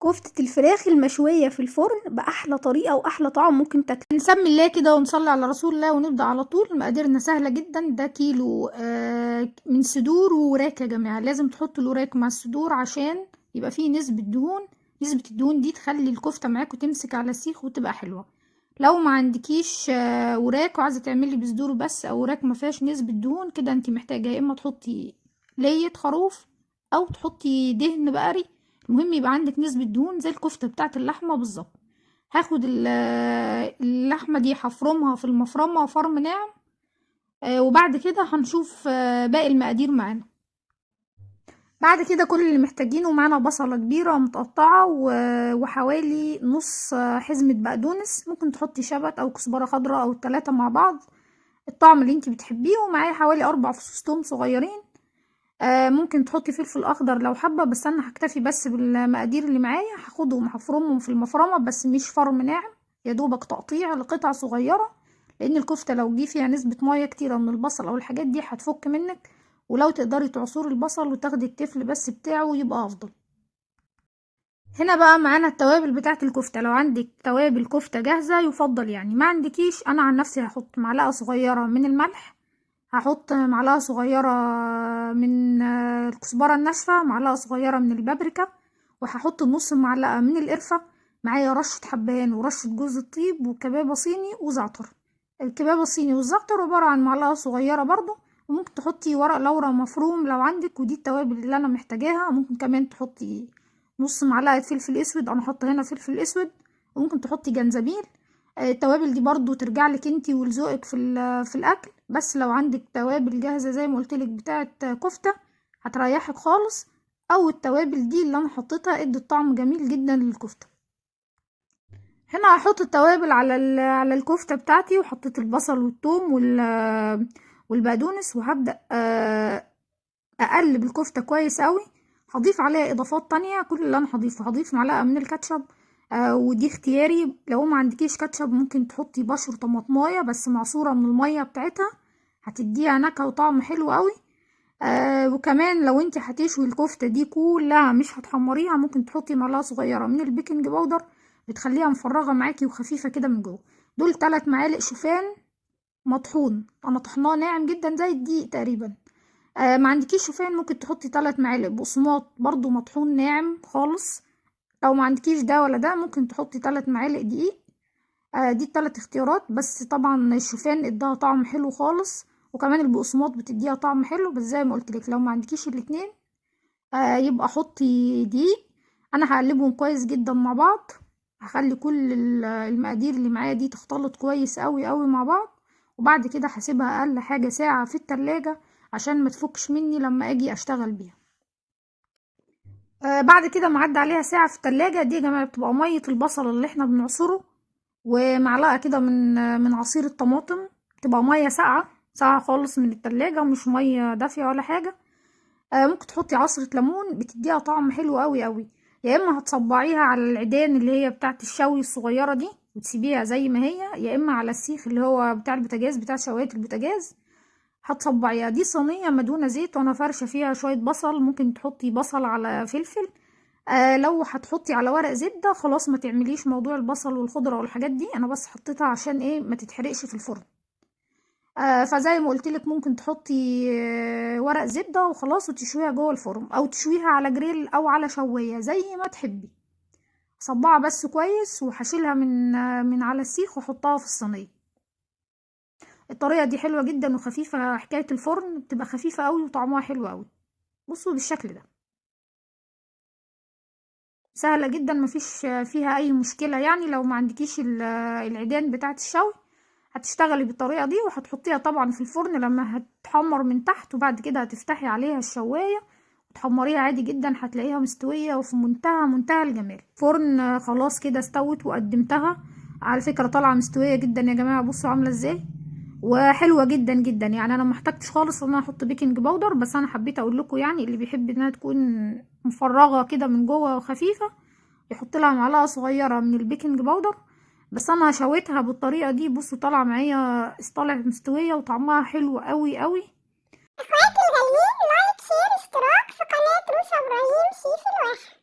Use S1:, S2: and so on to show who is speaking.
S1: كفتة الفراخ المشوية في الفرن بأحلى طريقة وأحلى طعم ممكن تاكله. نسمي الله كده ونصلي على رسول الله ونبدأ على طول. مقاديرنا سهلة جدا. ده كيلو من صدور ووراك يا جماعة. لازم تحطوا الوراك مع الصدور عشان يبقى فيه نسبة دهون. نسبة الدهون دي تخلي الكفتة معاكوا تمسك على السيخ وتبقى حلوة. لو ما عندكيش وراك وعايزة تعملي بصدور بس او وراك ما فيهاش نسبة دهون كده، انت محتاجة يا اما تحطي لية خروف او تحطي دهن بقري. المهم يبقى عندك نسبة دهون زي الكفتة بتاعة اللحمة بالظبط. هاخد اللحمة دي هفرمها في المفرمة فرم ناعم. وبعد كده هنشوف باقي المقادير معانا. بعد كده كل اللي محتاجينه معانا بصلة كبيرة متقطعة وحوالي نص حزمة بقدونس. ممكن تحطي شبت او كزبرة خضراء او التلاتة مع بعض، الطعم اللي انتي بتحبيه. ومعايا حوالي 4 فصوص توم صغيرين. ممكن تحطي فلفل اخضر لو حابه، بس انا هكتفي بس بالمقادير اللي معايا. هاخدهم هفرمهم في المفرمه بس مش فرم ناعم، يا دوبك تقطيع لقطع صغيره، لان الكفته لو جه فيها نسبه ميه كتيره من البصل او الحاجات دي هتفك منك. ولو تقدري تعصري البصل وتاخدي التفل بس بتاعه يبقى افضل. هنا بقى معانا التوابل بتاعه الكفته. لو عندك توابل كفته جاهزه يفضل، يعني ما عندكيش، انا عن نفسي هحط معلقه صغيره من الملح، هحط معلقة صغيرة من الكزبرة الناشفة، معلقة صغيرة من البابريكا، وهحط نص معلقة من القرفة. معايا رشة حبهان ورشة جوز الطيب وكبابة صيني وزعتر. الكبابة الصيني والزعتر عبارة عن معلقة صغيرة برضو. وممكن تحطي ورق لورا مفروم لو عندك، ودي التوابل اللي انا محتاجاها. ممكن كمان تحطي نص معلقة فلفل اسود، انا حاطة هنا فلفل اسود. وممكن تحطي جنزبيل. التوابل دي برضو ترجع لك انتي ولذوقك في الاكل. بس لو عندك توابل جاهزه زي ما قلت لك بتاعه كفته هتريحك خالص، او التوابل دي اللي انا حطيتها ادت طعم جميل جدا للكفته. هنا هحط التوابل على الكفته بتاعتي، وحطيت البصل والثوم والبقدونس، وهبدا اقلب الكفته كويس قوي. هضيف عليها اضافات تانية. كل اللي انا هضيف معلقه من الكاتشب. ودي اختياري. لو ما عندكيش كاتشب ممكن تحطي بشر طماطمايه بس معصوره من الميه بتاعتها، هتديها نكهه وطعم حلو قوي. وكمان لو انت هتشوي الكفته دي كلها مش هتحمريها، ممكن تحطي معلقه صغيره من البيكنج باودر، بتخليها مفرغه معاكي وخفيفه كده من جوه. دول 3 معالق شوفان مطحون، انا طحناه ناعم جدا زي الدقيق تقريبا. ما عندكيش شوفان ممكن تحطي 3 معالق بقسماط برضو مطحون ناعم خالص. لو ما عندكيش ده ولا ده ممكن تحطي 3 معالق دقيق. دي ال3 اختيارات. بس طبعا الشوفان اداها طعم حلو خالص، وكمان البقسماط بتديها طعم حلو. بس زي ما قلتلك لو ما عندكيش الاتنين يبقى حطي دقيق. انا هقلبهم كويس جدا مع بعض. هخلي كل المقادير اللي معايا دي تختلط كويس قوي قوي مع بعض. وبعد كده هسيبها اقل حاجة ساعة في التلاجة عشان ما تفكش مني لما اجي اشتغل بيها. بعد كده معدي عليها ساعة في التلاجة. دي يا جماعة بتبقى مية البصل اللي احنا بنعصره، ومعلقة كده من عصير الطماطم. تبقى مية ساقعة ساقعة خالص من التلاجة، ومش مية دافية ولا حاجة. ممكن تحطي عصرة ليمون بتديها طعم حلو قوي قوي. يا اما هتصبعيها على العيدان اللي هي بتاعة الشوي الصغيرة دي وتسيبيها زي ما هي، يا اما على السيخ اللي هو بتاع البوتاجاز بتاع شواية البوتاجاز هتصبعيها. دي صينية مدهونة زيت وانا فرشة فيها شوية بصل. ممكن تحطي بصل على فلفل. لو هتحطي على ورق زبدة خلاص ما تعمليش موضوع البصل والخضرة والحاجات دي. انا بس حطيتها عشان ايه ما تتحرقش في الفرن. فزي ما قلتلك ممكن تحطي ورق زبدة وخلاص وتشويها جوه الفرن، او تشويها على جريل او على شواية زي ما تحبي. صبعها بس كويس وهشيلها من على السيخ واحطها في الصينية. الطريقة دي حلوة جدا وخفيفة. حكاية الفرن بتبقى خفيفة قوي وطعمها حلو قوي. بصوا بالشكل ده سهلة جدا، مفيش فيها اي مشكلة. يعني لو ما عندكيش العيدان بتاعة الشوي هتشتغلي بالطريقة دي، وهتحطيها طبعا في الفرن لما هتحمر من تحت. وبعد كده هتفتحي عليها الشواية وتحمريها عادي جدا، هتلاقيها مستوية وفي منتهى الجمال. فرن خلاص كده استوت وقدمتها. على فكرة طالعة مستوية جدا يا جماعة، بصوا عاملة ازاي وحلوة جدا جدا. يعني انا محتاجتش خالص ان انا احط بيكنج باودر، بس انا حبيت اقول لكم يعني اللي بيحب انها تكون مفرغة كده من جوه وخفيفة يحط لها معلقة صغيرة من البيكنج باودر. بس انا شويتها بالطريقة دي. بصوا طالعة معايا طالعة مستوية وطعمها حلو قوي قوي.
S2: اخواتي الغاليين، لايك شير اشتراك في قناة روشا ابراهيم شيف الواحد.